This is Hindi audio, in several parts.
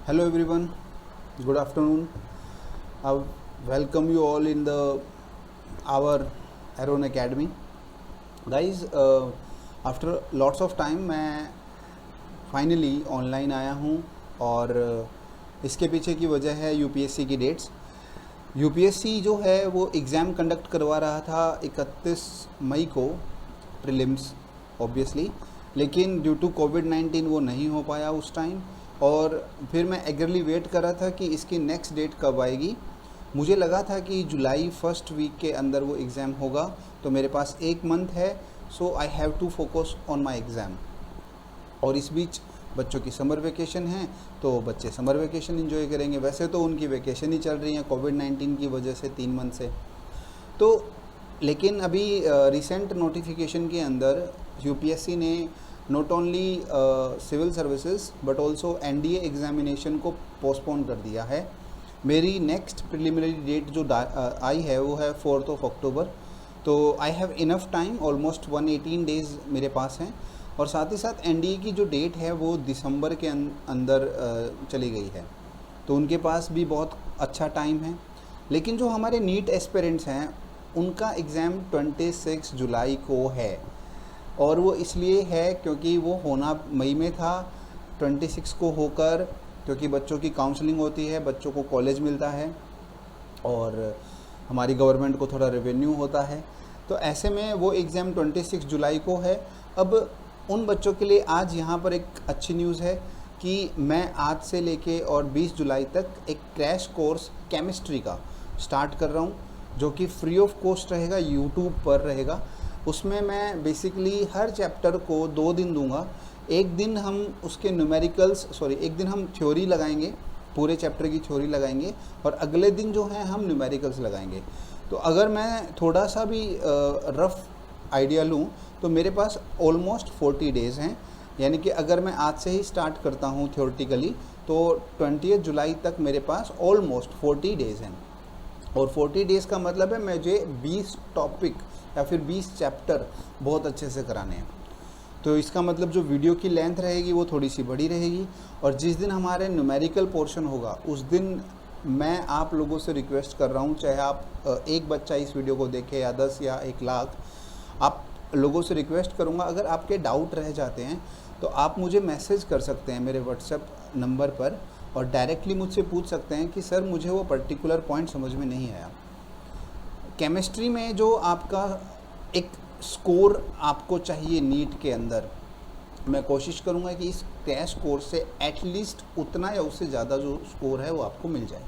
Hello everyone, good afternoon. I welcome you all in the our Aeron Academy. Guys, after lots of time मैं फाइनली ऑनलाइन आया हूँ और इसके पीछे की वजह है यूपीएससी की डेट्स। यूपीएससी जो है वो एग्ज़ाम कंडक्ट करवा रहा था 31 मई को, प्रीलिम्स ऑब्वियसली, लेकिन ड्यू टू कोविड-19 वो नहीं हो पाया उस टाइम। और फिर मैं एगरली वेट कर रहा था कि इसकी नेक्स्ट डेट कब आएगी। मुझे लगा था कि जुलाई फर्स्ट वीक के अंदर वो एग्ज़ाम होगा, तो मेरे पास एक मंथ है, so I have to focus on my exam. और इस बीच बच्चों की समर वेकेशन है, तो बच्चे समर वेकेशन एंजॉय करेंगे। वैसे तो उनकी वेकेशन ही चल रही है कोविड-19 की वजह से 3 मंथ से। तो लेकिन अभी रिसेंट नोटिफिकेशन के अंदर यूपीएससी ने not only civil services but also NDA examination को पोस्टपोन कर दिया है। मेरी नेक्स्ट प्रिलिमिनरी डेट जो आई है वो है 4 अक्टूबर। तो I have enough time, almost 118 days मेरे पास हैं। और साथ ही साथ एनडीए की जो डेट है वो दिसंबर के अंदर चली गई है, तो उनके पास भी बहुत अच्छा टाइम है। लेकिन जो हमारे नीट एस्पिरेंट्स हैं उनका एग्ज़ाम 26 जुलाई को है, और वो इसलिए है क्योंकि वो होना मई में था, 26 को होकर, क्योंकि बच्चों की काउंसलिंग होती है, बच्चों को कॉलेज मिलता है और हमारी गवर्नमेंट को थोड़ा रेवेन्यू होता है, तो ऐसे में वो एग्ज़ाम 26 जुलाई को है। अब उन बच्चों के लिए आज यहाँ पर एक अच्छी न्यूज़ है कि मैं आज से लेके और 20 जुलाई तक एक क्रैश कोर्स केमिस्ट्री का स्टार्ट कर रहा हूँ, जो कि फ्री ऑफ कॉस्ट रहेगा, यूट्यूब पर रहेगा। उसमें मैं बेसिकली हर चैप्टर को 2 दिन दूंगा। एक दिन हम उसके एक दिन हम थ्योरी लगाएंगे, पूरे चैप्टर की थ्योरी लगाएंगे, और अगले दिन जो है हम न्यूमेरिकल्स लगाएंगे। तो अगर मैं थोड़ा सा भी रफ़ आइडिया लूँ तो मेरे पास ऑलमोस्ट 40 डेज़ हैं, यानी कि अगर मैं आज से ही स्टार्ट करता हूँ थ्योरेटिकली तो 20 जुलाई तक मेरे पास ऑलमोस्ट 40 डेज़ हैं। और 40 डेज़ का मतलब है मुझे 20 टॉपिक या फिर 20 चैप्टर बहुत अच्छे से कराने हैं। तो इसका मतलब जो वीडियो की लेंथ रहेगी वो थोड़ी सी बड़ी रहेगी। और जिस दिन हमारे न्यूमेरिकल पोर्शन होगा उस दिन मैं आप लोगों से रिक्वेस्ट कर रहा हूँ, चाहे आप एक बच्चा इस वीडियो को देखे या 10 या 1 लाख, आप लोगों से रिक्वेस्ट करूँगा, अगर आपके डाउट रह जाते हैं तो आप मुझे मैसेज कर सकते हैं मेरे व्हाट्सएप नंबर पर, और डायरेक्टली मुझसे पूछ सकते हैं कि सर मुझे वो पर्टिकुलर पॉइंट समझ में नहीं आया। केमिस्ट्री में जो आपका एक स्कोर आपको चाहिए नीट के अंदर, मैं कोशिश करूँगा कि इस क्रैश कोर्स से एटलीस्ट उतना या उससे ज़्यादा जो स्कोर है वो आपको मिल जाए।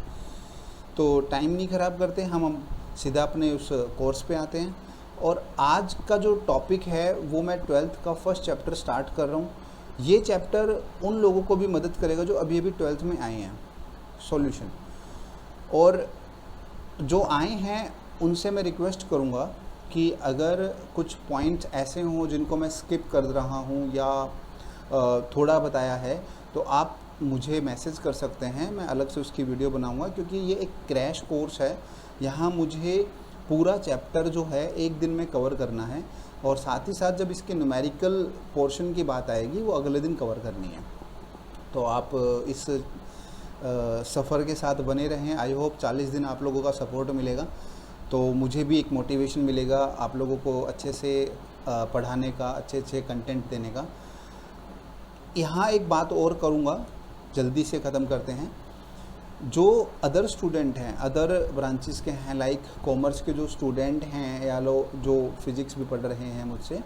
तो टाइम नहीं ख़राब करते, हम सीधा अपने उस कोर्स पे आते हैं। और आज का जो टॉपिक है वो मैं 12th का फर्स्ट चैप्टर स्टार्ट कर रहा हूँ। ये चैप्टर उन लोगों को भी मदद करेगा जो अभी अभी 12th में आए हैं, सॉल्यूशन। और जो आए हैं उनसे मैं रिक्वेस्ट करूँगा कि अगर कुछ पॉइंट्स ऐसे हों जिनको मैं स्किप कर रहा हूँ या थोड़ा बताया है, तो आप मुझे मैसेज कर सकते हैं, मैं अलग से उसकी वीडियो बनाऊँगा, क्योंकि ये एक क्रैश कोर्स है। यहाँ मुझे पूरा चैप्टर जो है एक दिन में कवर करना है, और साथ ही साथ जब इसके न्यूमेरिकल पोर्शन की बात आएगी वो अगले दिन कवर करनी है। तो आप इस सफ़र के साथ बने रहें। आई होप 40 दिन आप लोगों का सपोर्ट मिलेगा, तो मुझे भी एक मोटिवेशन मिलेगा आप लोगों को अच्छे से पढ़ाने का, अच्छे अच्छे कंटेंट देने का। यहाँ एक बात और करूँगा, जल्दी से ख़त्म करते हैं। जो अदर स्टूडेंट हैं, अदर ब्रांचेस के हैं, लाइक कॉमर्स के जो स्टूडेंट हैं या जो फिज़िक्स भी पढ़ रहे हैं मुझसे,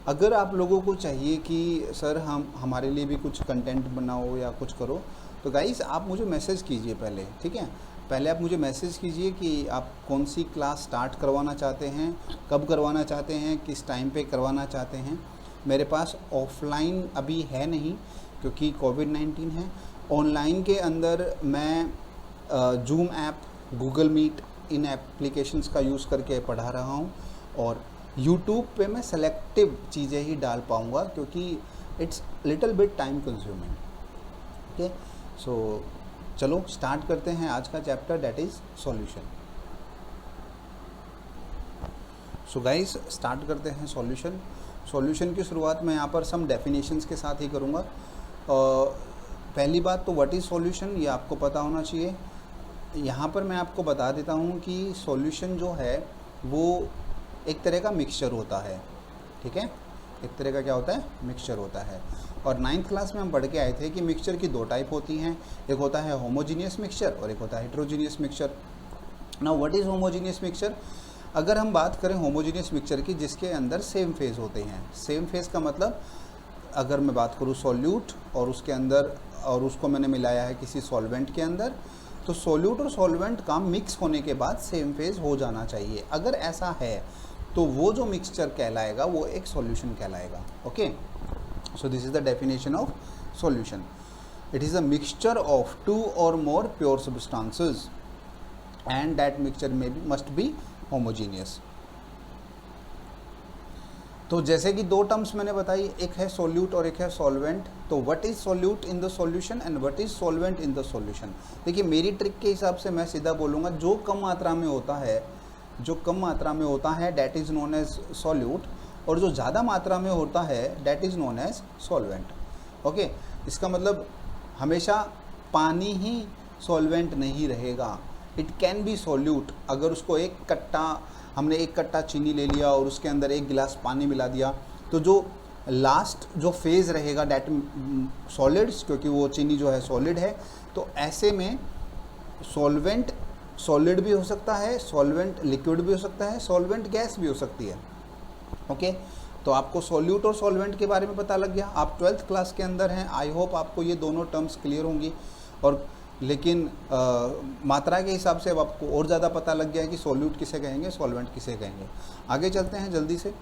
अगर आप लोगों को चाहिए कि सर हम हमारे लिए भी कुछ कंटेंट बनाओ या कुछ करो, तो गाइस आप मुझे मैसेज कीजिए पहले, ठीक है। पहले आप मुझे मैसेज कीजिए कि आप कौन सी क्लास स्टार्ट करवाना चाहते हैं, कब करवाना चाहते हैं, किस टाइम पे करवाना चाहते हैं। मेरे पास ऑफलाइन अभी है नहीं क्योंकि कोविड-19 है। ऑनलाइन के अंदर मैं जूम ऐप, गूगल मीट, इन एप्लीकेशंस का यूज़ करके पढ़ा रहा हूँ, और यूट्यूब पे मैं सेलेक्टिव चीज़ें ही डाल पाऊँगा क्योंकि it's little bit time consuming. Okay, so चलो स्टार्ट करते हैं आज का chapter, that is solution. So guys start करते हैं सॉल्यूशन की शुरुआत मैं यहाँ पर सम डेफिनेशंस के साथ ही करूँगा। पहली बात तो व्हाट इज़ सॉल्यूशन, ये आपको पता होना चाहिए। यहाँ पर मैं आपको बता देता हूँ कि सॉल्यूशन जो है वो एक तरह का मिक्सचर होता है, ठीक है, एक तरह का क्या होता है, मिक्सचर होता है। और 9th क्लास में हम पढ़ के आए थे कि मिक्सचर की 2 टाइप होती हैं, एक होता है होमोजीनियस मिक्सचर और एक होता है heterogeneous mixture. Now what is homogeneous mixture? अगर हम बात करें होमोजीनियस मिक्सचर की जिसके अंदर सेम फेज़ होते हैं, सेम फेज़ का मतलब अगर मैं बात करूँ सॉल्यूट और उसके अंदर और उसको मैंने मिलाया है किसी सॉल्वेंट के अंदर, तो सॉल्यूट और सॉल्वेंट का मिक्स होने के बाद सेम फेज़ हो जाना चाहिए। अगर ऐसा है तो वो जो मिक्सचर कहलाएगा वो एक सॉल्यूशन कहलाएगा। Okay, so this is the definition of solution. It is a mixture of 2 or more pure substances and that mixture must be homogeneous. तो जैसे कि 2 टर्म्स मैंने बताई, एक है सोल्यूट और एक है सॉल्वेंट। तो what is solute in the solution and what is solvent in the solution? देखिए मेरी ट्रिक के हिसाब से मैं सीधा बोलूँगा, जो कम मात्रा में होता है, जो कम मात्रा में होता है that is known as solute, और जो ज़्यादा मात्रा में होता है that is known as solvent. Okay, इसका मतलब हमेशा पानी ही सॉल्वेंट नहीं रहेगा, इट कैन बी सॉल्यूट। अगर उसको हमने एक कट्टा चीनी ले लिया और उसके अंदर 1 गिलास पानी मिला दिया, तो जो लास्ट जो फेज़ रहेगा डैट सॉलिड्स, क्योंकि वो चीनी जो है सॉलिड है, तो ऐसे में सॉल्वेंट सॉलिड भी हो सकता है, सॉल्वेंट लिक्विड भी हो सकता है, सॉल्वेंट गैस भी हो सकती है। ओके, तो आपको सॉल्यूट और सॉल्वेंट के बारे में पता लग गया। आप 12th क्लास के अंदर हैं, आई होप आपको ये दोनों टर्म्स क्लियर होंगी। और लेकिन मात्रा के हिसाब से अब आपको और ज़्यादा पता लग गया है कि सॉल्यूट किसे कहेंगे, सॉल्वेंट किसे कहेंगे। आगे चलते हैं जल्दी से।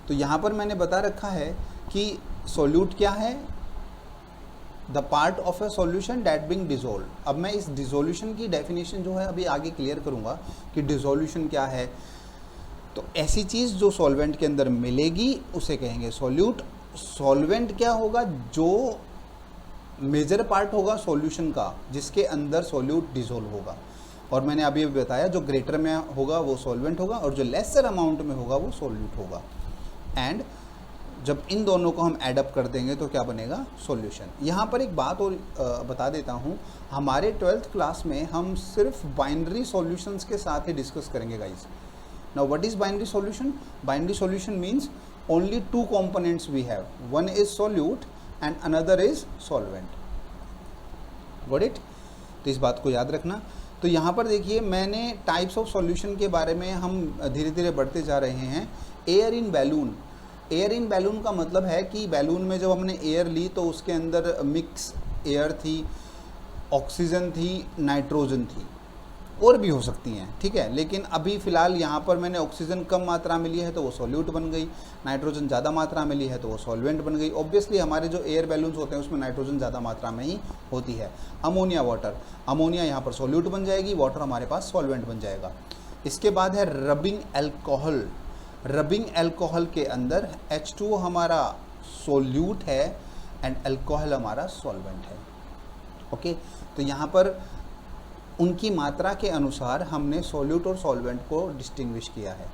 तो यहाँ पर मैंने बता रखा है कि सॉल्यूट क्या है, the part of a solution that being dissolve. अब मैं इस डिजोल्यूशन की डेफिनेशन जो है अभी आगे क्लियर करूँगा कि डिजोल्यूशन क्या है। तो ऐसी चीज़ जो सॉल्वेंट के अंदर मिलेगी उसे कहेंगे सॉल्यूट। सॉल्वेंट क्या होगा, जो मेजर पार्ट होगा सॉल्यूशन का जिसके अंदर सॉल्यूट डिसॉल्व होगा। और मैंने अभी बताया जो ग्रेटर में होगा वो सॉल्वेंट होगा और जो लेसर अमाउंट में होगा वो सॉल्यूट होगा। एंड जब इन दोनों को हम ऐडअप कर देंगे तो क्या बनेगा, सॉल्यूशन। यहाँ पर एक बात और बता देता हूँ, हमारे 12th क्लास में हम सिर्फ बाइनरी सॉल्यूशंस के साथ ही डिस्कस करेंगे guys. Now what is binary solution? Binary solution means only 2 components we have, one is solute and another is solvent. Got it? तो इस बात को याद रखना। तो यहाँ पर देखिए मैंने टाइप्स ऑफ सॉल्यूशन के बारे में हम धीरे धीरे बढ़ते जा रहे हैं। Air in balloon. Air in balloon का मतलब है कि बैलून में जब हमने एयर ली तो उसके अंदर मिक्स एयर थी, ऑक्सीजन थी, नाइट्रोजन थी, और भी हो सकती हैं, ठीक है। लेकिन अभी फ़िलहाल यहाँ पर मैंने ऑक्सीजन कम मात्रा में ली है तो वो सॉल्यूट बन गई, नाइट्रोजन ज़्यादा मात्रा में ली है तो वो सॉल्वेंट बन गई। ऑब्वियसली हमारे जो एयर बैलून्स होते हैं उसमें नाइट्रोजन ज़्यादा मात्रा में ही होती है। अमोनिया वाटर, अमोनिया यहाँ पर सॉल्यूट बन जाएगी, वाटर हमारे पास सॉल्वेंट बन जाएगा। इसके बाद है रबिंग एल्कोहल। रबिंग एल्कोहल के अंदर H2O हमारा सॉल्यूट है एंड एल्कोहल हमारा सॉल्वेंट है। ओके, तो यहाँ पर उनकी मात्रा के अनुसार हमने सॉल्यूट और सॉल्वेंट को डिस्टिंग्विश किया है।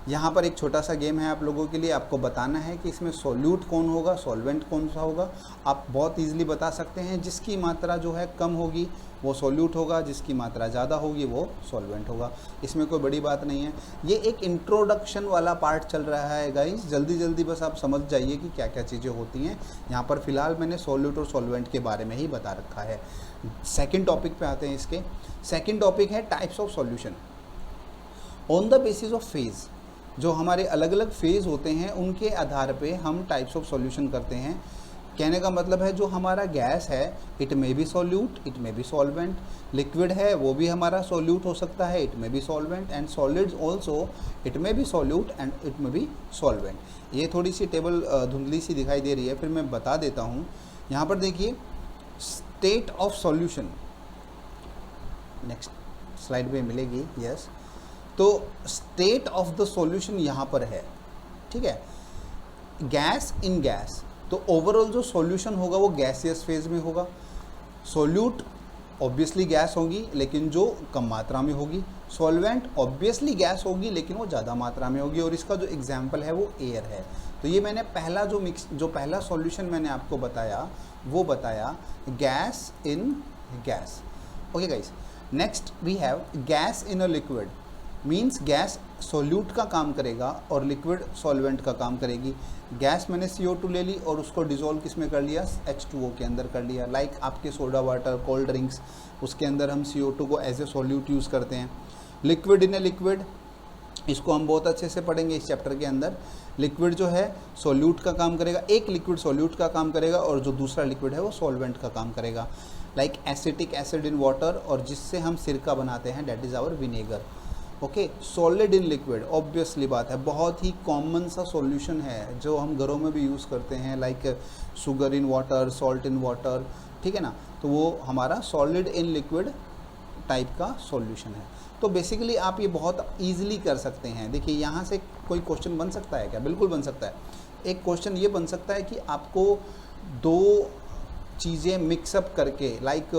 यहाँ पर एक छोटा सा गेम है आप लोगों के लिए, आपको बताना है कि इसमें सॉल्यूट कौन होगा, सॉल्वेंट कौन सा होगा। आप बहुत इजीली बता सकते हैं, जिसकी मात्रा जो है कम होगी वो सॉल्यूट होगा, जिसकी मात्रा ज़्यादा होगी वो सॉल्वेंट होगा। इसमें कोई बड़ी बात नहीं है। ये एक इंट्रोडक्शन वाला पार्ट चल रहा है गाइस, जल्दी जल्दी बस आप समझ जाइए कि क्या क्या चीज़ें होती हैं। यहाँ पर फ़िलहाल मैंने सॉल्यूट और सॉल्वेंट के बारे में ही बता रखा है। सेकेंड टॉपिक पे आते हैं। इसके सेकेंड टॉपिक है types of solution on the basis of phase. जो हमारे अलग अलग फेज़ होते हैं उनके आधार पे हम टाइप्स ऑफ सॉल्यूशन करते हैं। कहने का मतलब है जो हमारा गैस है it may B solute, it may B solvent, liquid है वो भी हमारा सॉल्यूट हो सकता है, it may B solvent, and solids also it may B solute and it may B solvent. ये थोड़ी सी टेबल धुंधली सी दिखाई दे रही है, फिर मैं बता देता हूँ। यहाँ पर देखिए state of solution, next slide पे मिलेगी, यस। तो स्टेट ऑफ द सॉल्यूशन यहाँ पर है, ठीक है। गैस इन गैस, तो ओवरऑल जो सॉल्यूशन होगा वो गैसियस फेज में होगा। सॉल्यूट ऑब्वियसली गैस होगी लेकिन जो कम मात्रा में होगी। सॉल्वेंट ऑब्वियसली गैस होगी लेकिन वो ज़्यादा मात्रा में होगी, और इसका जो एग्जाम्पल है वो एयर है। तो ये मैंने जो पहला सॉल्यूशन मैंने आपको बताया वो बताया gas in gas. Okay guys, next we have gas in a liquid, means gas solute का काम करेगा और लिक्विड सॉल्वेंट का काम करेगी। गैस मैंने CO2 ले ली और उसको डिज़ोल्व किस में कर लिया, H2O के अंदर कर लिया। लाइक आपके सोडा वाटर, कोल्ड ड्रिंक्स, उसके अंदर हम CO2 को एज ए सॉल्यूट यूज़ करते हैं। लिक्विड इन ए लिक्विड, इसको हम बहुत अच्छे से पढ़ेंगे इस चैप्टर के अंदर। लिक्विड जो है सॉल्यूट का काम करेगा, एक लिक्विड सॉल्यूट का काम करेगा और जो दूसरा लिक्विड है वो सॉल्वेंट का काम करेगा। Like acetic acid in water, और जिससे हम सिरका बनाते हैं, that is our vinegar. Okay, solid in liquid, obviously बात है, बहुत ही कॉमन सा सॉल्यूशन है जो हम घरों में भी यूज़ करते हैं, like sugar in water, salt in water, ठीक है ना। तो वो हमारा सॉलिड इन लिक्विड टाइप का सॉल्यूशन है। तो बेसिकली आप ये बहुत ईजिली कर सकते हैं। देखिए यहाँ से कोई क्वेश्चन बन सकता है क्या, बिल्कुल बन सकता है। एक क्वेश्चन ये बन सकता है कि आपको दो चीज़ें मिक्सअप करके, लाइक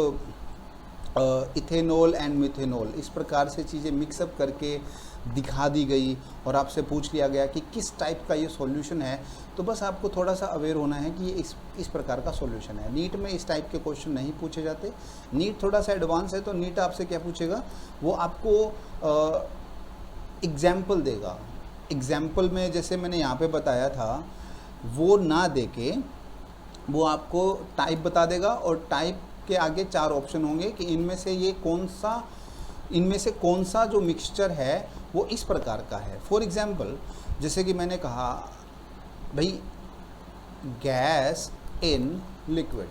इथेनॉल एंड मिथेनॉल, इस प्रकार से चीज़ें मिक्सअप करके दिखा दी गई और आपसे पूछ लिया गया कि किस टाइप का ये सॉल्यूशन है। तो बस आपको थोड़ा सा अवेयर होना है कि ये इस प्रकार का सॉल्यूशन है। नीट में इस टाइप के क्वेश्चन नहीं पूछे जाते। नीट थोड़ा सा एडवांस है, तो नीट आपसे क्या पूछेगा, वो आपको एग्जाम्पल देगा। एग्जाम्पल में जैसे मैंने यहाँ पे बताया था वो ना दे के वो आपको टाइप बता देगा, और टाइप के आगे 4 ऑप्शन होंगे कि इनमें से कौन सा जो मिक्सचर है वो इस प्रकार का है। फॉर एग्जाम्पल, जैसे कि मैंने कहा भाई गैस इन लिक्विड,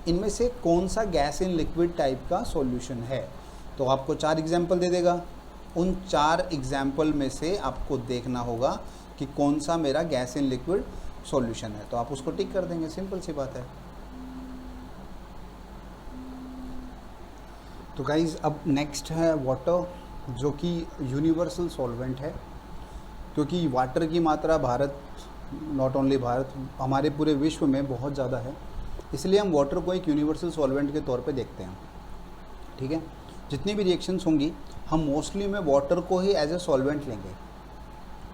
इनमें से कौन सा गैस इन लिक्विड टाइप का सॉल्यूशन है, तो आपको 4 एग्जाम्पल दे देगा। उन 4 एग्जाम्पल में से आपको देखना होगा कि कौन सा मेरा गैस इन लिक्विड सॉल्यूशन है, तो आप उसको टिक कर देंगे, सिंपल सी बात है। तो गाइज़ अब नेक्स्ट है वाटर, जो कि यूनिवर्सल सॉल्वेंट है, क्योंकि वाटर की मात्रा भारत, नॉट ओनली भारत, हमारे पूरे विश्व में बहुत ज़्यादा है, इसलिए हम वाटर को एक यूनिवर्सल सॉल्वेंट के तौर पे देखते हैं। ठीक है, जितनी भी रिएक्शंस होंगी हम मोस्टली में वाटर को ही एज ए सॉल्वेंट लेंगे,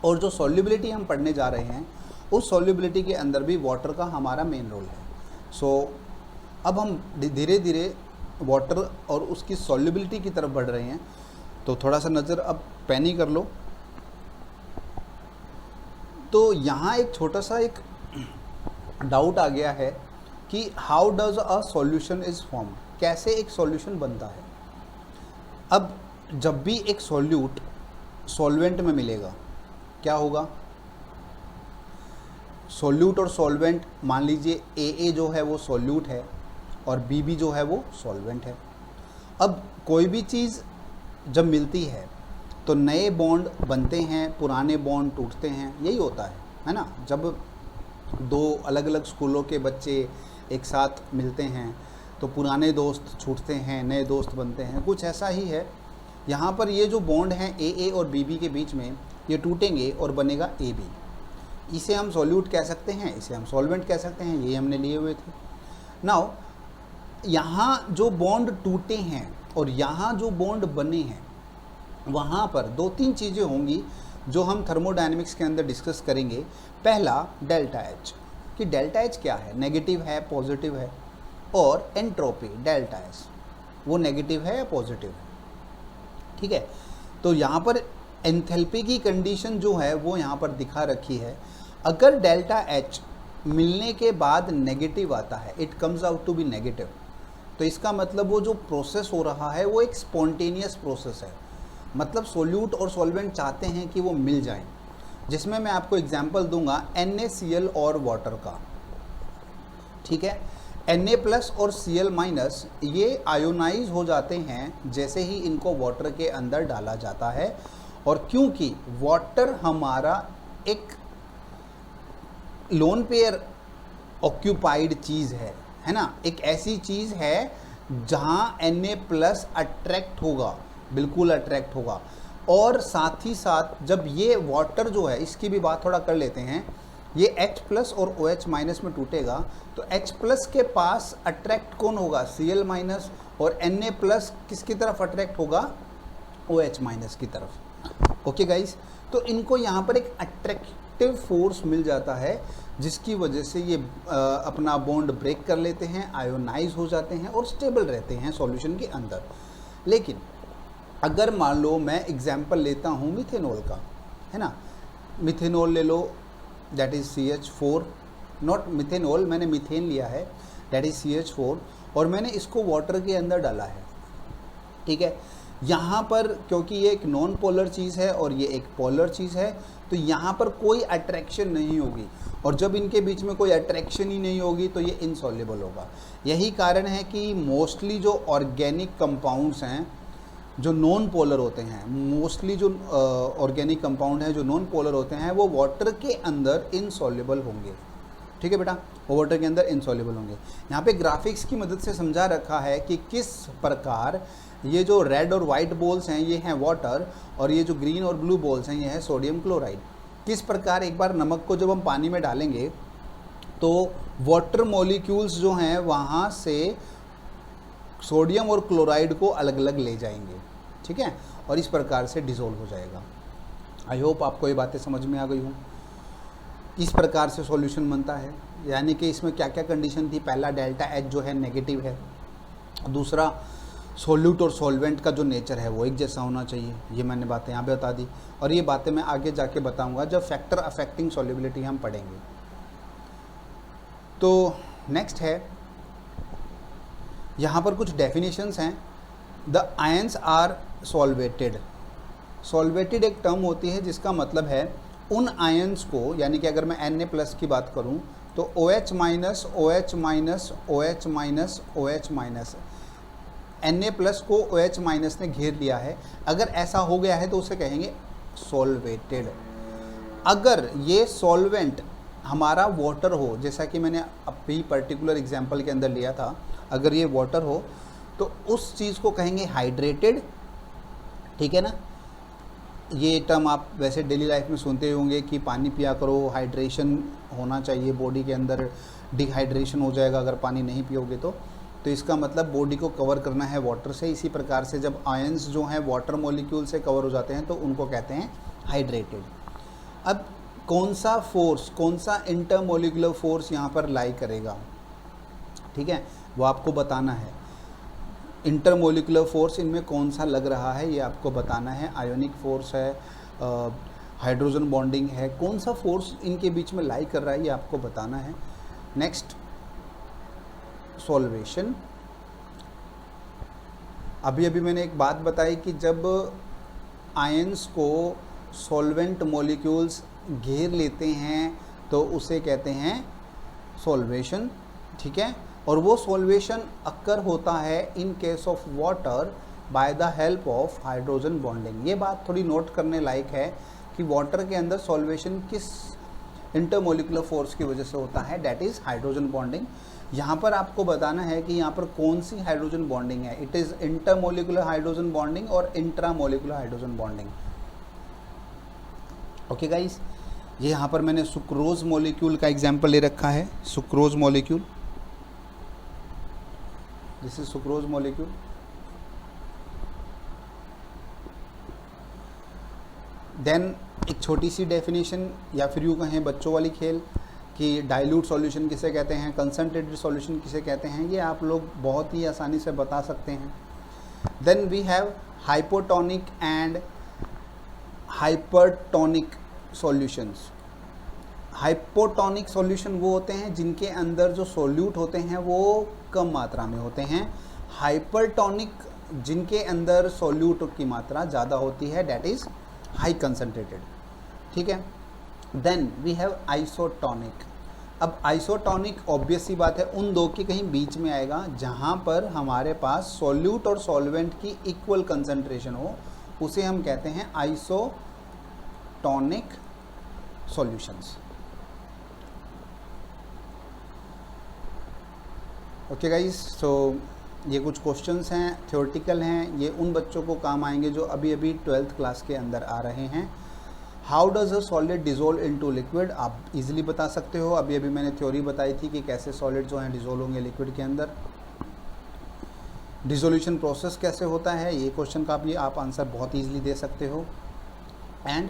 और जो सॉल्युबिलिटी हम पढ़ने जा रहे हैं उस सॉल्युबिलिटी के अंदर भी वाटर का हमारा मेन रोल है। सो अब हम धीरे धीरे वाटर और उसकी सॉल्युबिलिटी की तरफ बढ़ रहे हैं, तो थोड़ा सा नज़र अब पैनी कर लो। तो यहाँ एक छोटा सा एक डाउट आ गया है कि how does a solution is form, कैसे एक सॉल्यूशन बनता है। अब जब भी एक सॉल्यूट सॉल्वेंट में मिलेगा क्या होगा, सॉल्यूट और सॉल्वेंट, मान लीजिए AA जो है वो सॉल्यूट है और BB जो है वो सॉल्वेंट है। अब कोई भी चीज़ जब मिलती है तो नए बॉन्ड बनते हैं, पुराने बॉन्ड टूटते हैं, यही होता है ना। जब 2 अलग अलग स्कूलों के बच्चे एक साथ मिलते हैं तो पुराने दोस्त छूटते हैं, नए दोस्त बनते हैं, कुछ ऐसा ही है। यहाँ पर ये जो बॉन्ड हैं AA और BB के बीच में, ये टूटेंगे और बनेगा AB। इसे हम सॉल्यूट कह सकते हैं, इसे हम सॉल्वेंट कह सकते हैं, ये हमने लिए हुए थे। नाउ यहाँ जो बॉन्ड टूटे हैं और यहाँ जो बॉन्ड बने हैं, वहाँ पर 2-3 चीज़ें होंगी जो हम थर्मोडायनेमिक्स के अंदर डिस्कस करेंगे। पहला डेल्टा H, कि डेल्टा H क्या है, नेगेटिव है पॉजिटिव है, और एंट्रोपी डेल्टा S वो नेगेटिव है या पॉजिटिव है। ठीक है, तो यहाँ पर एंथैल्पी की कंडीशन जो है वो यहाँ पर दिखा रखी है। अगर डेल्टा H मिलने के बाद नेगेटिव आता है, it comes out to be negative, तो इसका मतलब वो जो प्रोसेस हो रहा है वो एक स्पॉन्टेनियस प्रोसेस है। मतलब सोल्यूट और सॉल्वेंट चाहते हैं कि वो मिल जाएं, जिसमें मैं आपको एग्जांपल दूंगा NaCl और वाटर का। ठीक है, Na+ और Cl- ये आयोनाइज हो जाते हैं जैसे ही इनको वाटर के अंदर डाला जाता है, और क्योंकि वाटर हमारा एक लोन पेयर ऑक्यूपाइड चीज़ है ना, एक ऐसी चीज़ है जहाँ Na+ अट्रैक्ट होगा, बिल्कुल अट्रैक्ट होगा। और साथ ही साथ जब ये वाटर जो है, इसकी भी बात थोड़ा कर लेते हैं, ये H+ और OH- में टूटेगा तो H+ के पास अट्रैक्ट कौन होगा, Cl- और Na+ किसकी तरफ अट्रैक्ट होगा, OH- की तरफ। ओके गाइस, तो इनको यहाँ पर एक एक्टिव फोर्स मिल जाता है, जिसकी वजह से ये अपना बॉन्ड ब्रेक कर लेते हैं, आयोनाइज हो जाते हैं और स्टेबल रहते हैं सॉल्यूशन के अंदर। लेकिन अगर मान लो मैं एग्जांपल लेता हूँ मिथेनॉल का, है ना, मिथेनॉल ले लो, that is CH4, not methanol, मैंने मीथेन लिया है, दैट इज़ CH4, और मैंने इसको वाटर के अंदर डाला है, ठीक है। यहाँ पर क्योंकि ये एक नॉन पोलर चीज़ है और ये एक पोलर चीज़ है, तो यहाँ पर कोई अट्रैक्शन नहीं होगी, और जब इनके बीच में कोई अट्रैक्शन ही नहीं होगी तो ये इनसॉल्युबल होगा। यही कारण है कि मोस्टली जो ऑर्गेनिक कंपाउंड्स हैं जो नॉन पोलर होते हैं, मोस्टली जो ऑर्गेनिक कंपाउंड हैं जो नॉन पोलर होते हैं, वो वाटर के अंदर इनसॉल्युबल होंगे, ठीक है बेटा, वो वाटर के अंदर इनसॉल्युबल होंगे। यहाँ पे ग्राफिक्स की मदद से समझा रखा है कि किस प्रकार ये जो रेड और वाइट बॉल्स हैं ये हैं वाटर, और ये जो ग्रीन और ब्लू बॉल्स हैं ये है सोडियम क्लोराइड। किस प्रकार एक बार नमक को जब हम पानी में डालेंगे तो वाटर मॉलिक्यूल्स जो हैं वहाँ से सोडियम और क्लोराइड को अलग अलग ले जाएंगे, ठीक है, और इस प्रकार से डिसॉल्व हो जाएगा। आई होप आपको ये बातें समझ में आ गई हों। इस प्रकार से सॉल्यूशन बनता है, यानी कि इसमें क्या क्या कंडीशन थी, पहला डेल्टा H जो है नेगेटिव है, दूसरा सॉल्यूट और सॉल्वेंट का जो नेचर है वो एक जैसा होना चाहिए, ये मैंने बातें यहाँ पे बता दी, और ये बातें मैं आगे जाके बताऊँगा जब फैक्टर अफेक्टिंग सॉल्युबिलिटी हम पढ़ेंगे। तो नेक्स्ट है, यहाँ पर कुछ डेफिनेशंस हैं। The ions are solvated. Solvated एक टर्म होती है जिसका मतलब है उन आयंस को, यानी कि अगर मैं Na+ की बात करूँ तो OH minus OH minus OH minus OH minus, Na+ को OH माइनस ने घेर लिया है, अगर ऐसा हो गया है तो उसे कहेंगे सॉल्वेटेड। अगर ये सॉल्वेंट हमारा वाटर हो, जैसा कि मैंने अभी पर्टिकुलर एग्जांपल के अंदर लिया था, अगर ये वाटर हो तो उस चीज़ को कहेंगे हाइड्रेटेड, ठीक है ना। ये टर्म आप वैसे डेली लाइफ में सुनते होंगे कि पानी पिया करो, हाइड्रेशन होना चाहिए बॉडी के अंदर, डिहाइड्रेशन हो जाएगा अगर पानी नहीं पियोगे तो इसका मतलब बॉडी को कवर करना है वाटर से। इसी प्रकार से जब आयंस जो हैं वाटर मॉलिक्यूल से कवर हो जाते हैं तो उनको कहते हैं हाइड्रेटेड। अब कौन सा फोर्स, कौन सा इंटरमोलिकुलर फोर्स यहाँ पर लाई करेगा, ठीक है, वो आपको बताना है। इंटरमोलिकुलर फोर्स इनमें कौन सा लग रहा है ये आपको बताना है। आयोनिक फोर्स है, हाइड्रोजन बॉन्डिंग है, कौन सा फोर्स इनके बीच में लाई कर रहा है ये आपको बताना है। Next, solvation. अभी अभी मैंने एक बात बताई कि जब आयंस को सॉल्वेंट मॉलिक्यूल्स घेर लेते हैं तो उसे कहते हैं सॉल्वेशन, ठीक है, और वो सॉल्वेशन अक्कर होता है in case of water by the help of hydrogen bonding. ये बात थोड़ी नोट करने लायक है कि वाटर के अंदर सॉल्वेशन किस इंटरमोलिकुलर फोर्स की वजह से होता है, दैट इज़ हाइड्रोजन बॉन्डिंग। यहाँ पर आपको बताना है कि यहाँ पर कौन सी हाइड्रोजन बॉन्डिंग है, it is intermolecular hydrogen bonding और intramolecular hydrogen bonding. Okay guys, ये यहाँ पर मैंने सुक्रोज मॉलिक्यूल का एग्जाम्पल ले रखा है, sucrose molecule, this is sucrose molecule. Then एक छोटी सी डेफिनेशन, या फिर यूँ कहें बच्चों वाली खेल कि डाइल्यूट सॉल्यूशन किसे कहते हैं, कंसंट्रेटेड सॉल्यूशन किसे कहते हैं, ये आप लोग बहुत ही आसानी से बता सकते हैं। Then we have hypotonic and hypertonic solutions. Hypotonic solution वो होते हैं जिनके अंदर जो सॉल्यूट होते हैं वो कम मात्रा में होते हैं, हाइपरटोनिक जिनके अंदर सॉल्यूट की मात्रा ज़्यादा होती है, दैट इज़ हाई कंसंट्रेटेड, ठीक है। Then we have isotonic. अब आइसोटोनिक ऑब्वियस सी बात है उन दो के कहीं बीच में आएगा जहाँ पर हमारे पास सॉल्यूट और सॉल्वेंट की इक्वल कंसंट्रेशन हो, उसे हम कहते हैं आइसोटोनिक सॉल्यूशंस। ओके गाइस, सो ये कुछ क्वेश्चंस हैं, थ्योरेटिकल हैं, ये उन बच्चों को काम आएंगे जो अभी अभी 12th क्लास के अंदर आ रहे हैं। How does a solid dissolve into liquid, आप इजीली बता सकते हो। अभी अभी मैंने थ्योरी बताई थी कि कैसे सॉलिड जो हैं डिज़ोल्व होंगे लिक्विड के अंदर। डिसोल्यूशन प्रोसेस कैसे होता है, ये क्वेश्चन का भी आप आंसर बहुत ईजिली दे सकते हो। And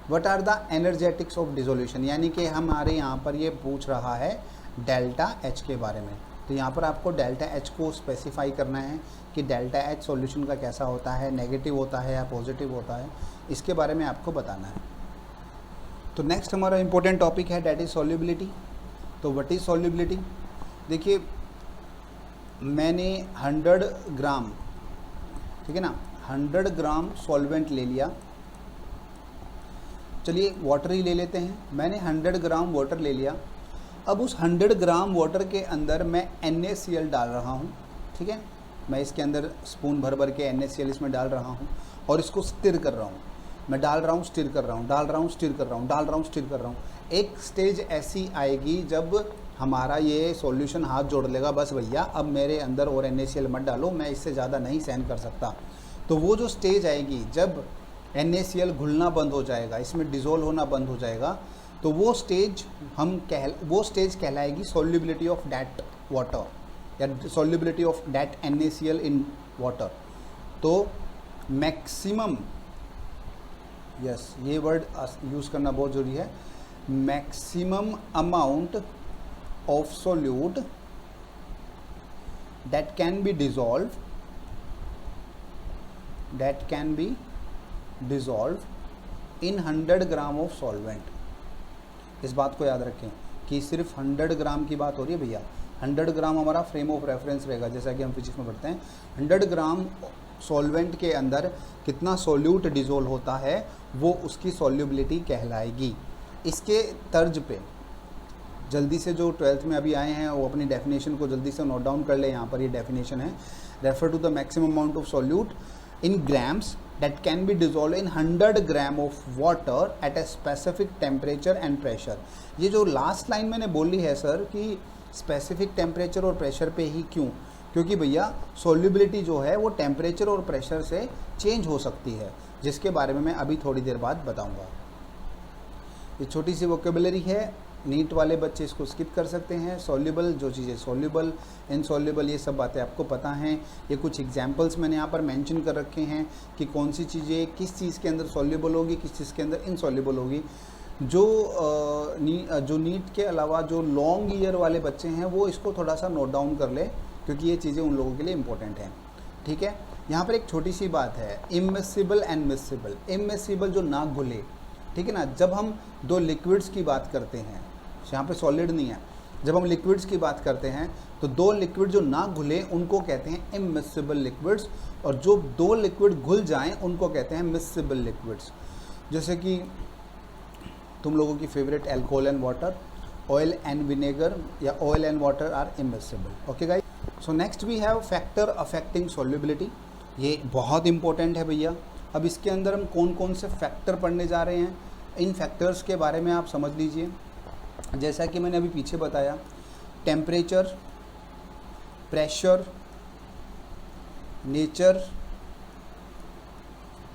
what are the energetics of dissolution, यानी कि हमारे यहाँ पर ये पूछ रहा है डेल्टा एच के बारे में। तो यहाँ पर आपको डेल्टा एच को स्पेसिफाई करना है कि डेल्टा एच सॉल्यूशन का कैसा होता है, नेगेटिव होता है या पॉजिटिव होता है, इसके बारे में आपको बताना है। तो नेक्स्ट हमारा इंपॉर्टेंट टॉपिक है डेट इज़ सॉल्युबिलिटी। तो व्हाट इज़ सॉल्युबिलिटी, देखिए मैंने 100 ग्राम, ठीक है ना, 100 ग्राम सॉल्वेंट ले लिया। चलिए वाटर ही ले लेते हैं। मैंने 100 ग्राम वाटर ले लिया। अब उस 100 ग्राम वाटर के अंदर मैं NaCl डाल रहा हूँ, ठीक है। मैं इसके अंदर स्पून भर भर के NaCl इसमें डाल रहा हूँ और इसको स्टिर कर रहा हूँ। मैं डाल रहा हूँ, स्टिर कर रहा हूँ, डाल रहा हूँ, स्टिर कर रहा हूँ, डाल रहा हूँ, स्टिर कर रहा हूँ। एक स्टेज ऐसी आएगी जब हमारा ये सॉल्यूशन हाथ जोड़ लेगा, बस भैया अब मेरे अंदर और NaCl मत डालो, मैं इससे ज़्यादा नहीं सहन कर सकता। तो वो जो स्टेज आएगी जब NaCl घुलना बंद हो जाएगा, इसमें डिज़ोल्व होना बंद हो जाएगा, तो वो स्टेज कहलाएगी सॉल्युबिलिटी ऑफ दैट वाटर या solubility of that NaCl in water. तो मैक्सिमम, यस ये वर्ड यूज़ करना बहुत ज़रूरी है, maximum amount of solute that can be dissolve in 100 gram of solvent. इस बात को याद रखें कि सिर्फ 100 ग्राम की बात हो रही है भैया। 100 ग्राम हमारा फ्रेम ऑफ रेफरेंस रहेगा, जैसा कि हम फिजिक्स में पढ़ते हैं। 100 ग्राम सॉल्वेंट के अंदर कितना सॉल्यूट डिज़ोल्व होता है वो उसकी सॉल्युबिलिटी कहलाएगी। इसके तर्ज पे जल्दी से जो 12th में अभी आए हैं वो अपनी डेफिनेशन को जल्दी से नोट डाउन कर ले। यहाँ पर ये डेफिनेशन है, refer to the maximum amount of solute in grams that can be dissolved in 100 gram of water at a specific temperature and pressure। ये जो लास्ट लाइन मैंने बोली है सर कि स्पेसिफिक टेम्परेचर और प्रेशर पे ही, क्यों? क्योंकि भैया सॉल्युबिलिटी जो है वो टेम्परेचर और प्रेशर से चेंज हो सकती है, जिसके बारे में मैं अभी थोड़ी देर बाद बताऊंगा। ये छोटी सी वोकेबुलरी है, नीट वाले बच्चे इसको स्किप कर सकते हैं। सॉल्युबल जो चीज़ें सॉल्युबल, इनसॉल्युबल, ये सब बातें आपको पता हैं। ये कुछ एग्जांपल्स मैंने यहाँ पर मेंशन कर रखे हैं कि कौन सी चीज़ें किस चीज़ के अंदर सॉल्युबल होगी, किस चीज़ के अंदर इनसॉल्युबल होगी। जो नीट के अलावा जो लॉन्ग ईयर वाले बच्चे हैं वो इसको थोड़ा सा नोट डाउन कर ले, क्योंकि ये चीज़ें उन लोगों के लिए इंपॉर्टेंट हैं, ठीक है। यहाँ पर एक छोटी सी बात है, इमिसिबल एंड मिसिबल। इमिसिबल जो ना घुले, ठीक है ना। जब हम दो लिक्विड्स की बात करते हैं, यहाँ पे सॉलिड नहीं है, जब हम लिक्विड्स की बात करते हैं तो दो लिक्विड जो ना घुले उनको कहते हैं इमिसिबल लिक्विड्स, और जो दो लिक्विड घुल जाएं उनको कहते हैं मिसिबल लिक्विड्स। जैसे कि तुम लोगों की favourite alcohol and water, oil and vinegar या oil and water are immiscible. Okay guys, so next we have factor affecting solubility. ये बहुत इंपॉर्टेंट है भैया। अब इसके अंदर हम कौन कौन से फैक्टर पढ़ने जा रहे हैं, इन फैक्टर्स के बारे में आप समझ लीजिए। जैसा कि मैंने अभी पीछे बताया, टेम्परेचर, प्रेशर, नेचर,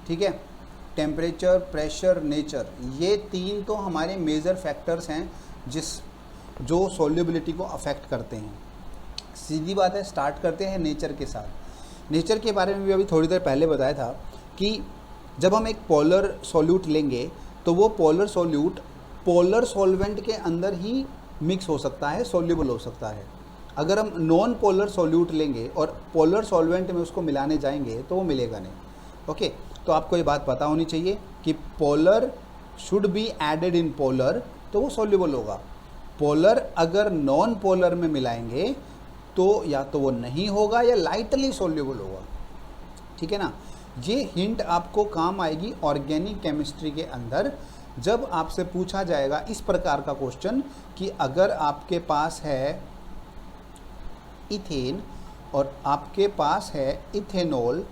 ठीक है। टेम्परेचर, प्रेशर, नेचर, ये तीन तो हमारे मेजर फैक्टर्स हैं जो सॉल्युबिलिटी को अफेक्ट करते हैं। सीधी बात है, स्टार्ट करते हैं नेचर के साथ। नेचर के बारे में भी अभी थोड़ी देर पहले बताया था कि जब हम एक पोलर सॉल्यूट लेंगे तो वो पोलर सॉल्यूट पोलर सॉल्वेंट के अंदर ही मिक्स हो सकता है, सॉल्युबल हो सकता है। अगर हम नॉन पोलर सॉल्यूट लेंगे और पोलर सॉल्वेंट में उसको मिलाने जाएंगे तो वो मिलेगा नहीं। ओके, तो आपको ये बात पता होनी चाहिए कि polar should be added in polar, तो वो सॉल्युबल होगा। पोलर अगर नॉन पोलर में मिलाएंगे तो या तो वो नहीं होगा या लाइटली सॉल्युबल होगा, ठीक है ना। ये हिंट आपको काम आएगी ऑर्गेनिक केमिस्ट्री के अंदर, जब आपसे पूछा जाएगा इस प्रकार का क्वेश्चन कि अगर आपके पास है इथेन और आपके पास है इथेनॉल,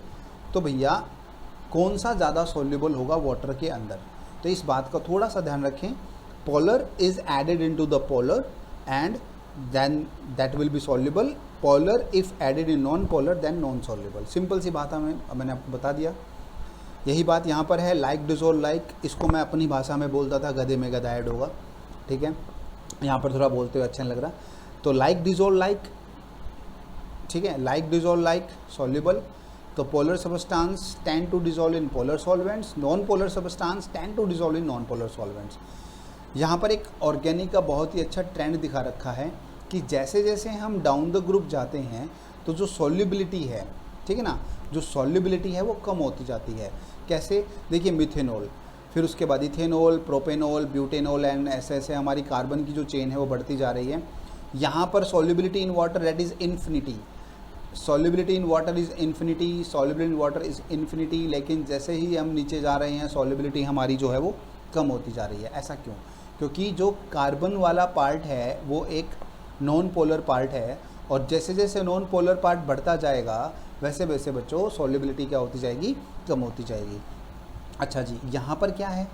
तो भैया कौन सा ज़्यादा सॉल्युबल होगा वाटर के अंदर। तो इस बात का थोड़ा सा ध्यान रखें। Polar is added into the polar and then that will be soluble. Polar if added in non polar then non soluble. Simple सी बात है, मैंने आपको बता दिया। यही बात यहाँ पर है, लाइक डिसॉल्व लाइक, इसको मैं अपनी भाषा में बोलता था गधे में गधा ऐड होगा, ठीक है। यहाँ पर थोड़ा बोलते हुए अच्छा नहीं लग रहा, तो लाइक डिसॉल्व लाइक, ठीक है। लाइक डिसॉल्व लाइक सॉल्युबल, तो polar substance tend to dissolve in polar solvents, non polar substance tend to dissolve in non polar solvents. यहाँ पर एक ऑर्गेनिक का बहुत ही अच्छा ट्रेंड दिखा रखा है कि जैसे जैसे हम डाउन द ग्रुप जाते हैं तो जो सॉल्युबिलिटी है, ठीक है ना, जो सॉल्युबिलिटी है वो कम होती जाती है। कैसे? देखिए मिथेनॉल, फिर उसके बाद इथेनॉल, प्रोपेनॉल, ब्यूटेनॉल एंड ऐसे ऐसे हमारी कार्बन की जो चेन है वो बढ़ती जा रही है। यहाँ पर solubility in water that is infinity, solubility in water is infinity, solubility in water is infinity, लेकिन जैसे ही हम नीचे जा रहे हैं सॉल्युबिलिटी हमारी जो है वो कम होती जा रही है। ऐसा क्यों? क्योंकि जो कार्बन वाला पार्ट है वो एक नॉन पोलर पार्ट है, और जैसे जैसे नॉन पोलर पार्ट बढ़ता जाएगा वैसे वैसे बच्चों सॉल्युबिलिटी क्या होती जाएगी? कम होती जाएगी। अच्छा जी, यहाँ पर क्या है?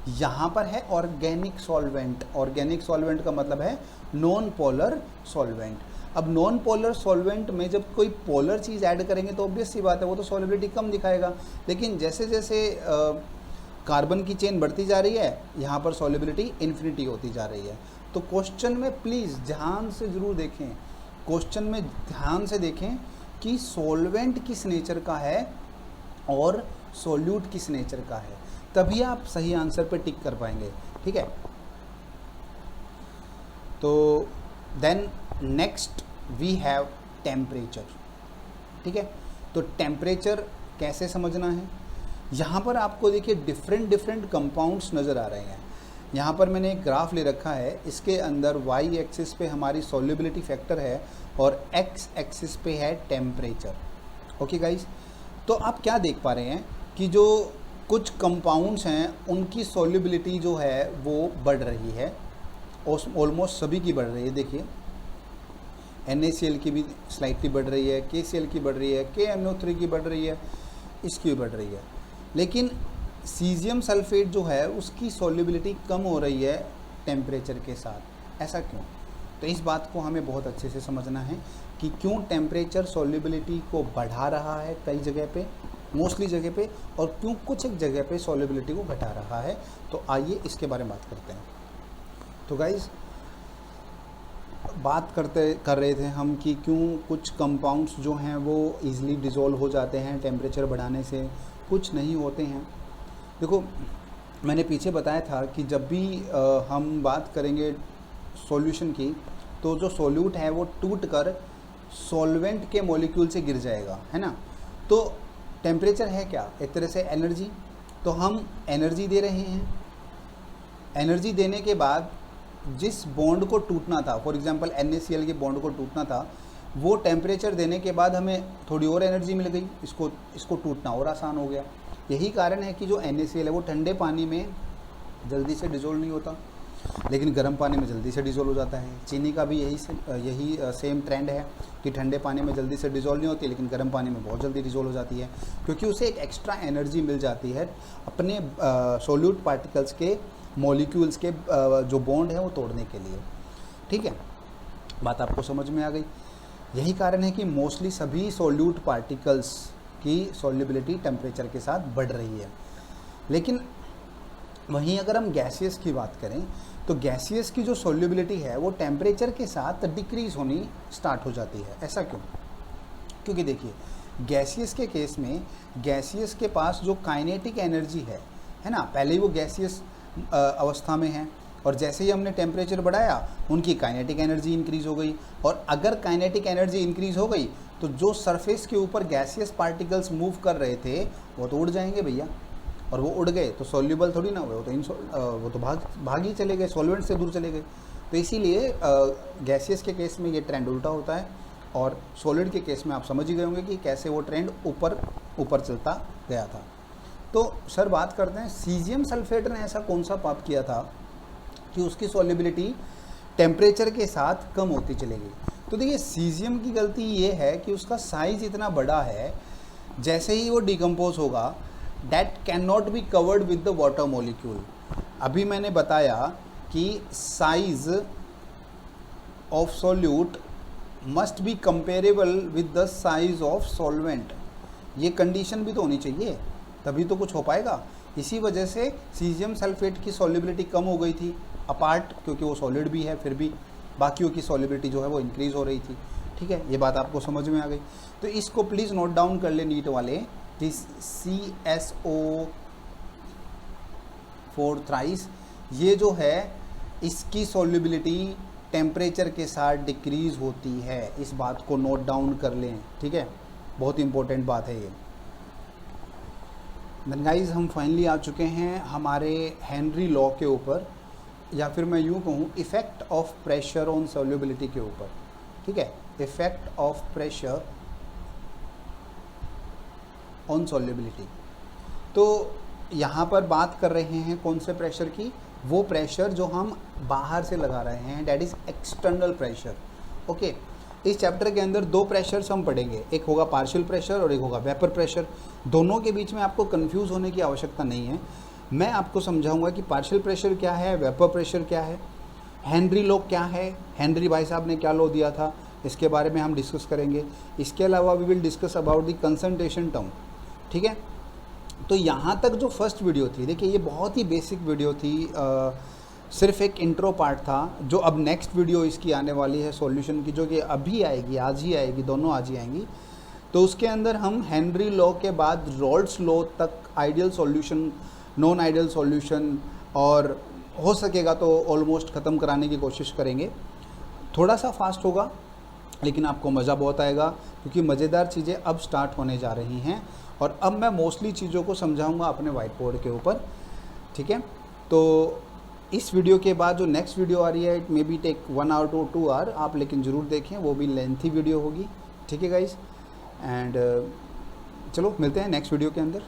यहाँ पर है ऑर्गेनिक सॉल्वेंट। ऑर्गेनिक सॉल्वेंट का मतलब है नॉन पोलर सॉल्वेंट। अब नॉन पोलर सॉल्वेंट में जब कोई पोलर चीज़ ऐड करेंगे तो ऑब्वियस सी बात है वो तो सॉल्युबिलिटी कम दिखाएगा, लेकिन जैसे जैसे कार्बन की चेन बढ़ती जा रही है यहाँ पर सॉल्युबिलिटी इन्फिनिटी होती जा रही है। तो क्वेश्चन में प्लीज़ ध्यान से ज़रूर देखें, क्वेश्चन में ध्यान से देखें कि सॉल्वेंट किस नेचर का है और सॉल्यूट किस नेचर का है, तभी आप सही आंसर पे टिक कर पाएंगे। ठीक है, तो then next we have temperature. ठीक है, तो टेम्परेचर कैसे समझना है? यहाँ पर आपको देखिए डिफरेंट डिफरेंट कंपाउंड्स नज़र आ रहे हैं। यहाँ पर मैंने एक ग्राफ ले रखा है, इसके अंदर वाई एक्सिस पे हमारी सॉल्युबिलिटी फैक्टर है और एक्स एक्सिस पे है टेम्परेचर। ओके गाइस, तो आप क्या देख पा रहे हैं कि जो कुछ कंपाउंड्स हैं उनकी सॉल्युबिलिटी जो है वो बढ़ रही है, ऑलमोस्ट सभी की बढ़ रही है। देखिए NaCl की भी स्लाइटली बढ़ रही है, KCl की बढ़ रही है, KNO3 की बढ़ रही है, इसकी भी बढ़ रही है, लेकिन सीजियम सल्फेट जो है उसकी सॉल्युबिलिटी कम हो रही है टेम्परेचर के साथ। ऐसा क्यों? तो इस बात को हमें बहुत अच्छे से समझना है कि क्यों टेम्परेचर सॉल्युबिलिटी को बढ़ा रहा है कई जगह पे, मोस्टली जगह पे, और क्यों कुछ एक जगह पे सॉल्युबिलिटी को घटा रहा है। तो आइए इसके बारे में बात करते हैं। तो गाइस बात कर रहे थे हम कि क्यों कुछ कंपाउंड्स जो हैं वो ईज़िली डिज़ोल्व हो जाते हैं टेम्परेचर बढ़ाने से, कुछ नहीं होते हैं। देखो मैंने पीछे बताया था कि जब भी हम बात करेंगे सॉल्यूशन की तो जो सॉल्यूट है वो टूट कर सॉल्वेंट के मॉलिक्यूल से गिर जाएगा, है ना। तो टेम्परेचर है क्या? एक तरह से एनर्जी। तो हम एनर्जी दे रहे हैं, एनर्जी देने के बाद जिस बॉन्ड को टूटना था, फॉर एग्जांपल NaCl के बॉन्ड को टूटना था, वो टेम्परेचर देने के बाद हमें थोड़ी और एनर्जी मिल गई, इसको टूटना और आसान हो गया। यही कारण है कि जो NaCl है वो ठंडे पानी में जल्दी से डिज़ोल्व नहीं होता, लेकिन गर्म पानी में जल्दी से डिज़ोल्व हो जाता है। चीनी का भी यही सेम ट्रेंड है कि ठंडे पानी में जल्दी से डिज़ोल्व नहीं होती, लेकिन गर्म पानी में बहुत जल्दी डिज़ोल्व हो जाती है, क्योंकि उसे एक एक्स्ट्रा एनर्जी मिल जाती है अपने सोल्यूट पार्टिकल्स के मॉलिक्यूल्स के जो बॉन्ड है वो तोड़ने के लिए। ठीक है, बात आपको समझ में आ गई। यही कारण है कि मोस्टली सभी सोल्यूट पार्टिकल्स की सॉल्युबिलिटी टेम्परेचर के साथ बढ़ रही है। लेकिन वहीं अगर हम गैसियस की बात करें तो गैसियस की जो सॉल्युबिलिटी है वो टेम्परेचर के साथ डिक्रीज़ होनी स्टार्ट हो जाती है। ऐसा क्यों? क्योंकि देखिए गैसियस के केस में गैसियस के पास जो काइनेटिक एनर्जी है ना, पहले ही वो गैसियस अवस्था में है, और जैसे ही हमने टेम्परेचर बढ़ाया उनकी काइनेटिक एनर्जी इंक्रीज़ हो गई, और अगर काइनेटिक एनर्जी इंक्रीज़ हो गई तो जो सरफेस के ऊपर गैसियस पार्टिकल्स मूव कर रहे थे वो तो उड़ जाएंगे भैया, और वो उड़ गए तो सॉल्यूबल थोड़ी ना हुए, वो तो भाग ही चले गए, सॉल्वेंट से दूर चले गए। तो इसीलिए गैसियस के केस में ये ट्रेंड उल्टा होता है, और सॉलिड के केस में आप समझ ही गए होंगे कि कैसे वो ट्रेंड ऊपर चलता गया था। तो सर बात करते हैं सीजियम सल्फेट ने ऐसा कौन सा पाप किया था कि उसकी सॉल्युबिलिटी टेम्परेचर के साथ कम होती चलेगी। तो देखिए सीजियम की गलती ये है कि उसका साइज़ इतना बड़ा है, जैसे ही वो डिकम्पोज होगा that can not be covered with the water molecule. अभी मैंने बताया कि size of solute must be comparable with the size of solvent. ये कंडीशन भी तो होनी चाहिए, तभी तो कुछ हो पाएगा। इसी वजह से सीजियम सल्फेट की सॉल्युबिलिटी कम हो गई थी, अपार्ट क्योंकि वो सॉलिड भी है, फिर भी बाकियों की सॉल्युबिलिटी जो है वो इंक्रीज़ हो रही थी। ठीक है, ये बात आपको समझ में आ गई। तो इसको प्लीज़ नोट डाउन कर ले नीट वाले कि CSO4 थ्राइस ये जो है इसकी सॉल्युबिलिटी टेम्परेचर के साथ डिक्रीज़ होती है, इस बात को नोट डाउन कर लें, ठीक है, बहुत इंपॉर्टेंट बात है ये। देन गाइस हम फाइनली आ चुके हैं हमारे हेनरी लॉ के ऊपर, या फिर मैं यूँ कहूँ effect of pressure on solubility के ऊपर, ठीक है, effect of pressure on solubility. तो यहाँ पर बात कर रहे हैं कौन से प्रेशर की, वो प्रेशर जो हम बाहर से लगा रहे हैं, that is external pressure. Okay, इस चैप्टर के अंदर दो प्रेशर्स हम पढ़ेंगे, एक होगा पार्शियल प्रेशर और एक होगा वेपर प्रेशर। दोनों के बीच में आपको कंफ्यूज होने की आवश्यकता नहीं है, मैं आपको समझाऊंगा कि पार्शियल प्रेशर क्या है, वेपर प्रेशर क्या है, हेनरी लॉ क्या है, हेनरी भाई साहब ने क्या लॉ दिया था, इसके बारे में हम डिस्कस करेंगे। इसके अलावा we will discuss about the concentration term, ठीक है। तो यहाँ तक जो फर्स्ट वीडियो थी, देखिए ये बहुत ही बेसिक वीडियो थी, सिर्फ एक इंट्रो पार्ट था। जो अब नेक्स्ट वीडियो इसकी आने वाली है सॉल्यूशन की, जो कि अभी आएगी, आज ही आएगी, दोनों आज ही आएंगी, तो उसके अंदर हम हेनरी लॉ के बाद रॉल्ड्स लॉ तक ideal solution, non ideal solution और हो सकेगा तो ऑलमोस्ट ख़त्म कराने की कोशिश करेंगे। थोड़ा सा फास्ट होगा लेकिन आपको मज़ा बहुत आएगा, क्योंकि मज़ेदार चीज़ें अब स्टार्ट होने जा रही हैं और अब मैं मोस्टली चीज़ों को समझाऊंगा अपने वाइट बोर्ड के ऊपर, ठीक है। तो इस वीडियो के बाद जो नेक्स्ट वीडियो आ रही है, it may be take 1 hour to 2 hour, आप लेकिन ज़रूर देखें, वो भी लेंथी वीडियो होगी, ठीक है गाइस। एंड चलो मिलते हैं नेक्स्ट वीडियो के अंदर।